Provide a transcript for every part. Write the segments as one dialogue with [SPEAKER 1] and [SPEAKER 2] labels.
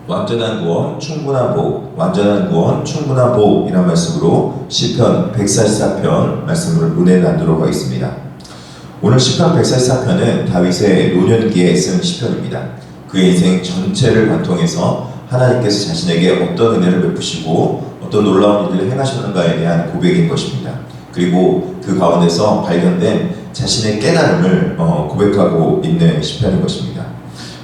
[SPEAKER 1] 완전한 구원, 충분한 복, 완전한 구원, 충분한 복이라는 말씀으로 시편 144편 말씀을 은혜 나누도록 하겠습니다. 오늘 시편 144편은 다윗의 노년기에 쓴 시편입니다. 그의 인생 전체를 관통해서 하나님께서 자신에게 어떤 은혜를 베푸시고 어떤 놀라운 일들을 행하셨는가에 대한 고백인 것입니다. 그리고 그 가운데서 발견된 자신의 깨달음을 고백하고 있는 시편인 것입니다.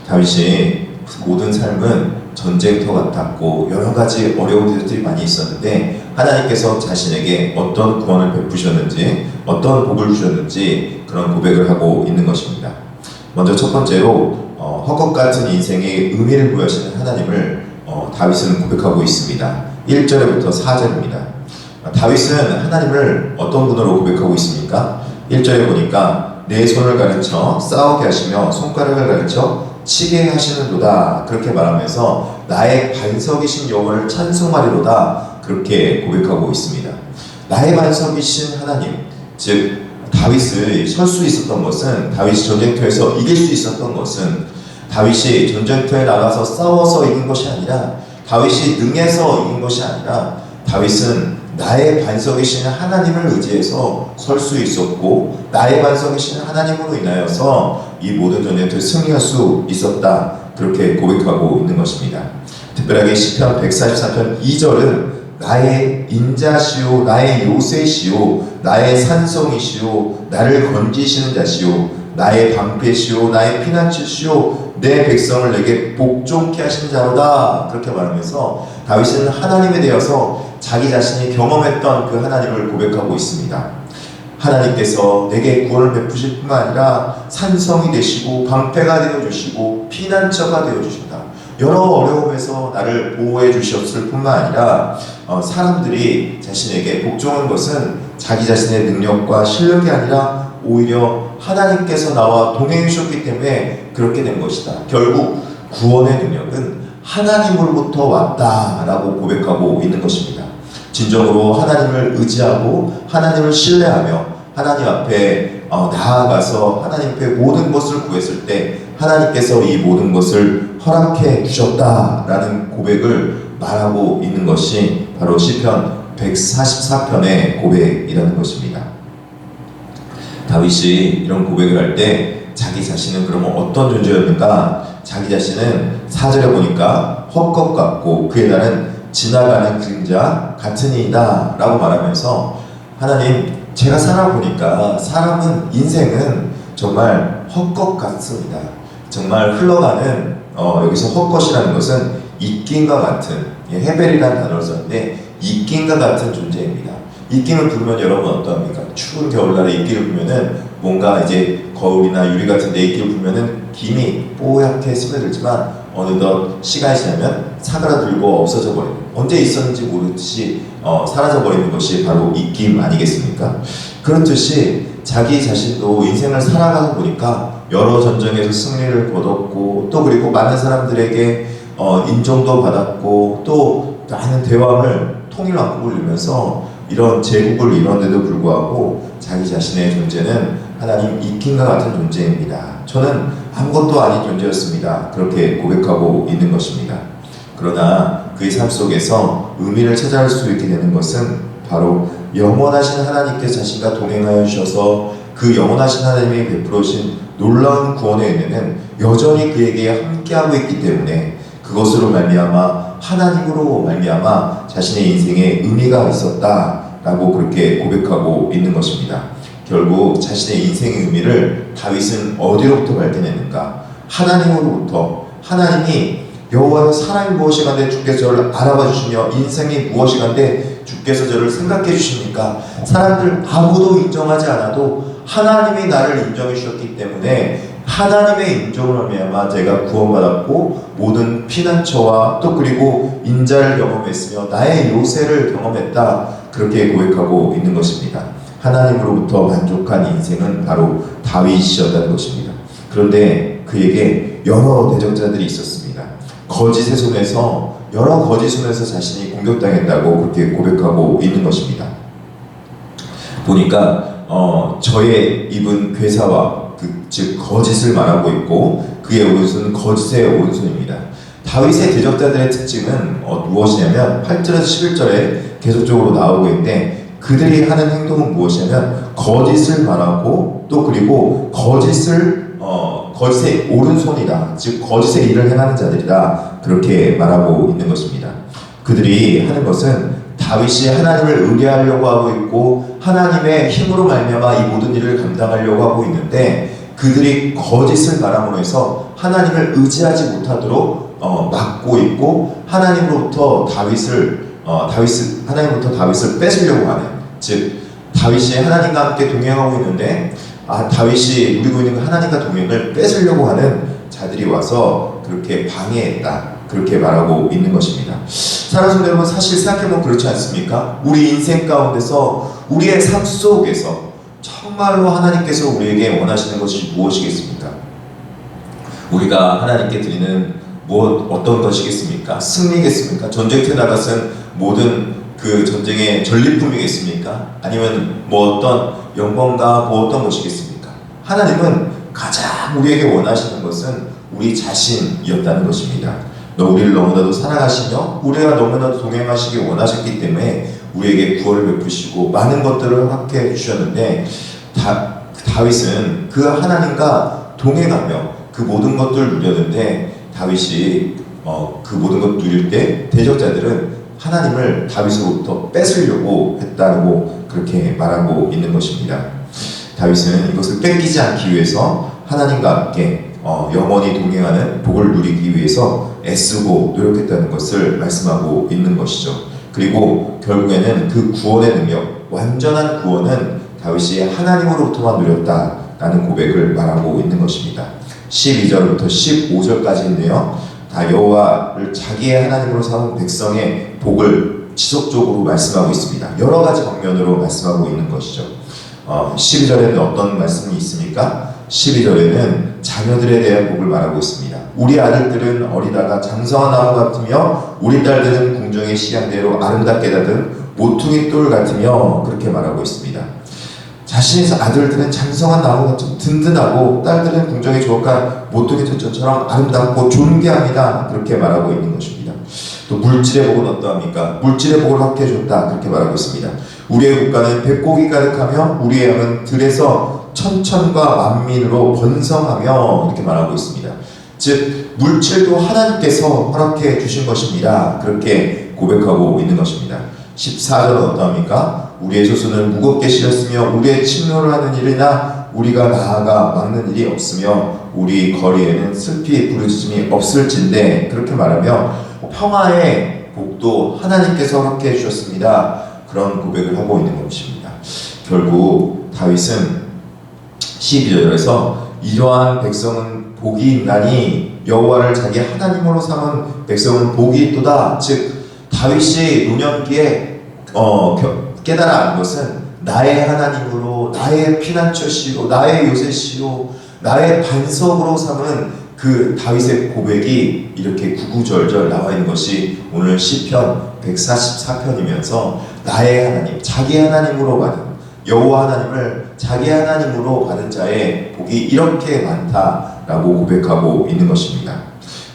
[SPEAKER 1] 다윗이 모든 삶은 전쟁터 같았고 여러 가지 어려운 일들이 많이 있었는데 하나님께서 자신에게 어떤 구원을 베푸셨는지 어떤 복을 주셨는지 그런 고백을 하고 있는 것입니다. 먼저 첫 번째로 헛것 같은 인생의 의미를 부여하시는 하나님을 다윗은 고백하고 있습니다. 1절부터 4절입니다. 다윗은 하나님을 어떤 분으로 고백하고 있습니까? 1절에 보니까 내 손을 가르쳐 싸우게 하시며 손가락을 가르쳐 치게 하시는도다 그렇게 말하면서 나의 반석이신 여호와를 찬송하리로다 그렇게 고백하고 있습니다. 나의 반석이신 하나님, 즉 다윗이 설 수 있었던 것은, 다윗이 전쟁터에서 이길 수 있었던 것은 다윗이 전쟁터에 나가서 싸워서 이긴 것이 아니라 다윗이 능해서 이긴 것이 아니라 다윗은 나의 반석이신 하나님을 의지해서 설 수 있었고 나의 반석이신 하나님으로 인하여서 이 모든 전쟁터에 승리할 수 있었다 그렇게 고백하고 있는 것입니다. 특별하게 시편 144편 2절은 나의 인자시오 나의 요새시오 나의 산성이시오 나를 건지시는 자시오 나의 방패시오 나의 피난처시오 내 백성을 내게 복종케 하시는 자로다 그렇게 말하면서 다윗은 하나님에 대해서 자기 자신이 경험했던 그 하나님을 고백하고 있습니다. 하나님께서 내게 구원을 베푸실 뿐만 아니라 산성이 되시고 방패가 되어주시고 피난처가 되어주신다. 여러 어려움에서 나를 보호해 주셨을 뿐만 아니라 사람들이 자신에게 복종한 것은 자기 자신의 능력과 실력이 아니라 오히려 하나님께서 나와 동행해 주셨기 때문에 그렇게 된 것이다. 결국 구원의 능력은 하나님으로부터 왔다라고 고백하고 있는 것입니다. 진정으로 하나님을 의지하고 하나님을 신뢰하며 하나님 앞에 나아가서 하나님 앞에 모든 것을 구했을 때 하나님께서 이 모든 것을 허락해 주셨다라는 고백을 말하고 있는 것이 바로 시편 144편의 고백이라는 것입니다. 다윗이 이런 고백을 할 때 자기 자신은 그러면 어떤 존재였는가? 자기 자신은 4절에 보니까 헛것 같고 그의 날은 지나가는 그림자 같으니이다 라고 말하면서 하나님 제가 살아보니까 사람은 인생은 정말 헛것 같습니다. 정말 흘러가는 여기서 헛것이라는 것은 이낌과 같은 헤벨이라는 단어를 썼는데 이낌과 같은 존재입니다. 이낌을 부르면 여러분 어떠합니까? 추운 겨울날에 이끼를 불면은 뭔가 이제 거울이나 유리 같은 데 이끼를 불면은 김이 뽀얗게 스며들지만 어느덧 시간이 지나면 사그라들고 없어져 버리는, 언제 있었는지 모르듯이 사라져 버리는 것이 바로 이낌 아니겠습니까? 그렇듯이 자기 자신도 인생을 살아가다 보니까 여러 전쟁에서 승리를 거뒀고 또 그리고 많은 사람들에게 인정도 받았고 또 많은 대왕을 통일왕국을 이루면서 이런 제국을 이뤘는데도 불구하고 자기 자신의 존재는 하나님 이김과 같은 존재입니다. 저는 아무것도 아닌 존재였습니다. 그렇게 고백하고 있는 것입니다. 그러나 그의 삶 속에서 의미를 찾아갈 수 있게 되는 것은 바로 영원하신 하나님께서 자신과 동행하여 주셔서 그 영원하신 하나님이 베풀어 주신 놀라운 구원의 은혜는 여전히 그에게 함께하고 있기 때문에 그것으로 말미암아 하나님으로 말미암아 자신의 인생에 의미가 있었다라고 그렇게 고백하고 있는 것입니다. 결국 자신의 인생의 의미를 다윗은 어디로부터 발견했는가? 하나님으로부터. 하나님이 여호와의 사랑이 무엇이간데 주께서 저를 알아봐 주시며 인생이 무엇이간데 주께서 저를 생각해 주십니까? 사람들 아무도 인정하지 않아도 하나님이 나를 인정해 주셨기 때문에 하나님의 인정을 말미암아 제가 구원받았고 모든 피난처와 또 그리고 인자를 경험했으며 나의 요새를 경험했다, 그렇게 고백하고 있는 것입니다. 하나님으로부터 만족한 인생은 바로 다윗이었다는 것입니다. 그런데 그에게 여러 대적자들이 있었습니다. 거짓의 손에서, 여러 거짓 손에서 자신이 공격당했다고 그렇게 고백하고 있는 것입니다. 보니까 저의 입은 괴사와 즉 거짓을 말하고 있고 그의 오른손은 거짓의 오른손입니다. 다윗의 대적자들의 특징은 무엇이냐면 8절에서 11절에 계속적으로 나오고 있는데, 그들이 하는 행동은 무엇이냐면 거짓을 말하고 또 그리고 거짓의 오른손이다, 즉 거짓의 일을 행하는 자들이다, 그렇게 말하고 있는 것입니다. 그들이 하는 것은 다윗이 하나님을 의뢰하려고 하고 있고 하나님의 힘으로 말미암아 이 모든 일을 감당하려고 하고 있는데, 그들이 거짓을 말함으로 해서 하나님을 의지하지 못하도록 막고 있고 하나님으로부터 다윗을 뺏으려고 하는, 즉 다윗이 하나님과 함께 동행하고 있는데 다윗이 누리고 있는 하나님과 동행을 뺏으려고 하는 자들이 와서 그렇게 방해했다, 그렇게 말하고 있는 것입니다. 사랑하는 성도 여러분, 사실 생각해보면 그렇지 않습니까? 우리 인생 가운데서, 우리의 삶 속에서 정말로 하나님께서 우리에게 원하시는 것이 무엇이겠습니까? 우리가 하나님께 드리는 어떤 것이겠습니까? 승리겠습니까? 전쟁터에 나갔은 모든 그 전쟁의 전리품이겠습니까? 아니면 어떤 영광과 어떤 것이겠습니까? 하나님은 가장 우리에게 원하시는 것은 우리 자신이었다는 것입니다. 우리를 너무나도 사랑하시며 우리가 너무나도 동행하시기 원하셨기 때문에 우리에게 구원을 베푸시고 많은 것들을 허락해 주셨는데, 다윗은 그 하나님과 동행하며 그 모든 것들을 누렸는데, 다윗이 그 모든 것 누릴 때 대적자들은 하나님을 다윗으로부터 뺏으려고 했다고 그렇게 말하고 있는 것입니다. 다윗은 이것을 뺏기지 않기 위해서 하나님과 함께 영원히 동행하는 복을 누리기 위해서 애쓰고 노력했다는 것을 말씀하고 있는 것이죠. 그리고 결국에는 그 구원의 능력, 완전한 구원은 다윗이 하나님으로부터만 누렸다라는 고백을 말하고 있는 것입니다. 12절부터 15절까지 있네요. 다 여호와를 자기의 하나님으로 삼은 백성의 복을 지속적으로 말씀하고 있습니다. 여러 가지 방면으로 말씀하고 있는 것이죠. 12절에는 어떤 말씀이 있습니까? 12절에는 자녀들에 대한 복을 말하고 있습니다. 우리 아들들은 어리다가 장성한 나무 같으며 우리 딸들은 궁정의 시향대로 아름답게 닫은 모퉁이 돌 같으며, 그렇게 말하고 있습니다. 자신의 아들들은 장성한 나무같이 든든하고 딸들은 궁정의 조각한 모퉁이 젖처럼 아름답고 존귀합니다, 그렇게 말하고 있는 것입니다. 또 물질의 복은 어떠합니까? 물질의 복을 확해 줬다, 그렇게 말하고 있습니다. 우리의 국가는 백곡이 가득하며 우리의 양은 들에서 천천과 만민으로 번성하며, 이렇게 말하고 있습니다. 즉 물질도 하나님께서 허락해 주신 것입니다, 그렇게 고백하고 있는 것입니다. 14절은 어떠합니까? 우리의 조수는 무겁게 실렸으며 우리의 침노를 하는 일이나 우리가 나아가 막는 일이 없으며 우리 거리에는 슬피 부르짖음이 없을진데, 그렇게 말하며 평화의 복도 하나님께서 허락해 주셨습니다, 그런 고백을 하고 있는 것입니다. 결국 다윗은 12절에서 이러한 백성은 복이 있나니 여호와를 자기 하나님으로 삼은 백성은 복이 있도다, 즉 다윗이 노년기에 깨달아 안 것은 나의 하나님으로, 나의 피난처시로, 나의 요새시로, 나의 반석으로 삼은 그 다윗의 고백이 이렇게 구구절절 나와 있는 것이 오늘 시편 144편이면서 나의 하나님, 자기 하나님으로 받은, 여호와 하나님을 자기 하나님으로 받은 자의 복이 이렇게 많다라고 고백하고 있는 것입니다.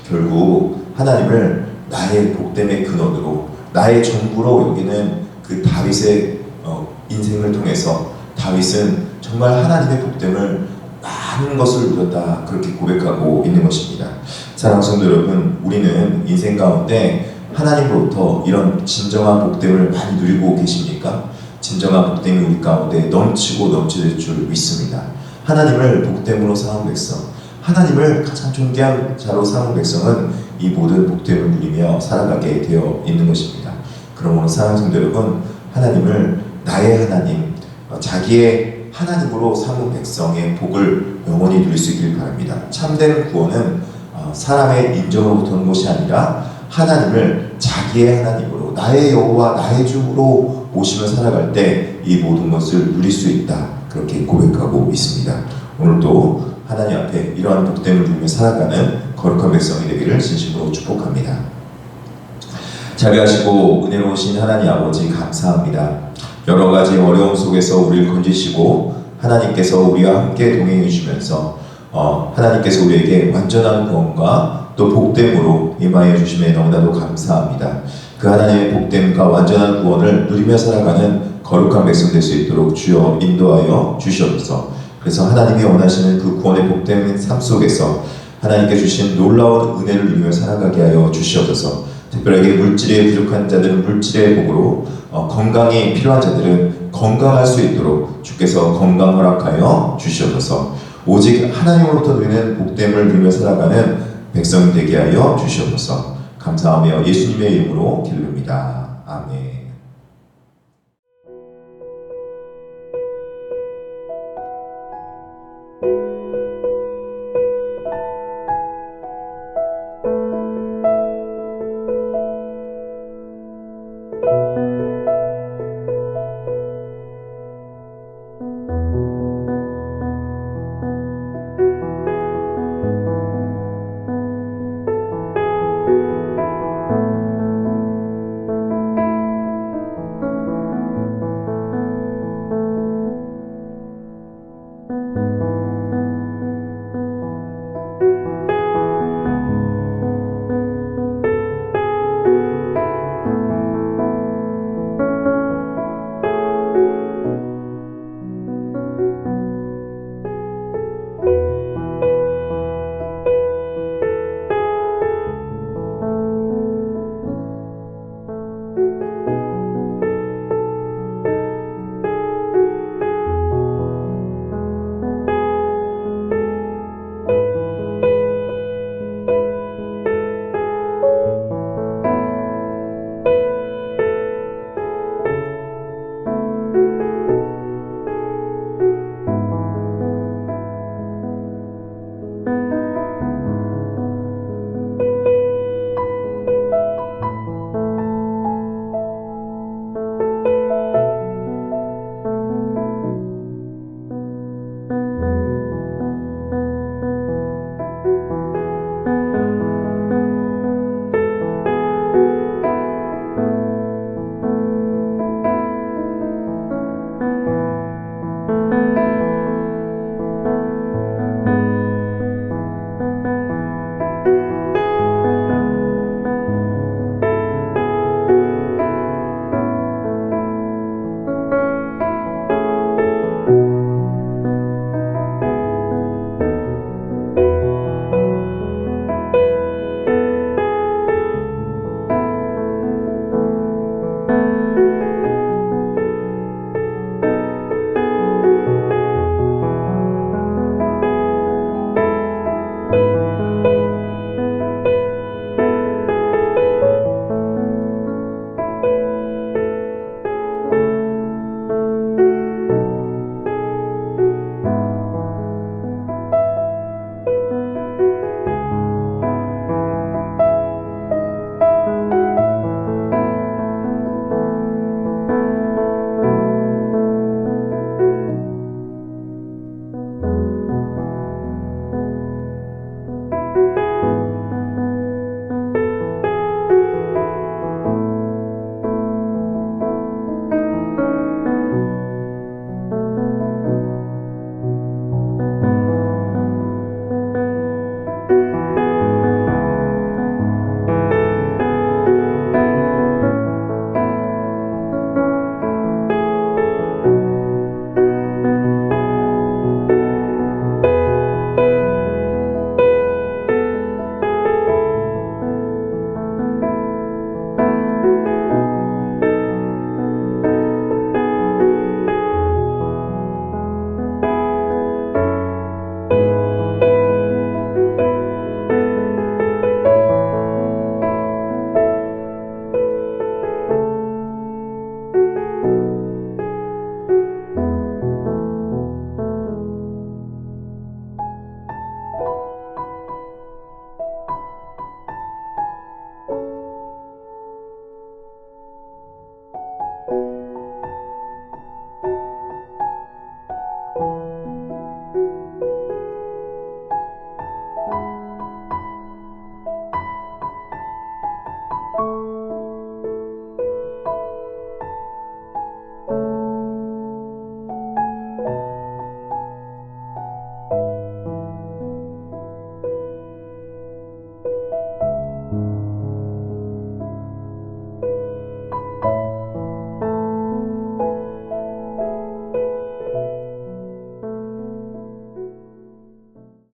[SPEAKER 1] 결국 하나님을 나의 복됨의 근원으로, 나의 전부로 여기는 그 다윗의 인생을 통해서 다윗은 정말 하나님의 복됨을 많은 것을 누렸다, 그렇게 고백하고 있는 것입니다. 사랑하는 성도 여러분, 우리는 인생 가운데 하나님으로부터 이런 진정한 복됨을 많이 누리고 계십니까? 진정한 복됨이 우리 가운데 넘치고 넘칠 줄 믿습니다. 하나님을 복됨으로 삼은 백성, 하나님을 가장 존귀한 자로 삼은 백성은 이 모든 복됨을 누리며 살아가게 되어 있는 것입니다. 그러므로 사랑하는 성도 여러분, 하나님을 나의 하나님, 자기의 하나님으로 삼은 백성의 복을 영원히 누릴 수 있길 바랍니다. 참된 구원은 사람의 인정으로부터 오는 것이 아니라 하나님을 자기의 하나님으로, 나의 여호와 나의 주로 모시며 살아갈 때 이 모든 것을 누릴 수 있다, 그렇게 고백하고 있습니다. 오늘도 하나님 앞에 이러한 복됨을 누리며 살아가는 거룩한 백성이 되기를 진심으로 축복합니다. 자비하시고 은혜로우신 하나님 아버지, 감사합니다. 여러 가지 어려움 속에서 우리를 건지시고 하나님께서 우리와 함께 동행해 주시면서 하나님께서 우리에게 완전한 구원과 또 복됨으로 임하여 주심에 너무나도 감사합니다. 그 하나님의 복됨과 완전한 구원을 누리며 살아가는 거룩한 백성 될 수 있도록 주여 인도하여 주시옵소서. 그래서 하나님이 원하시는 그 구원의 복된 삶 속에서 하나님께 주신 놀라운 은혜를 누리며 살아가게 하여 주시옵소서. 특별하게 물질에 부족한 자들은 물질의 복으로, 건강이 필요한 자들은 건강할 수 있도록 주께서 건강 허락하여 주시옵소서. 오직 하나님으로부터 누리는 복됨을 누리며 살아가는 백성이 되게 하여 주시옵소서. 감사하며 예수님의 이름으로 기도합니다. 아멘.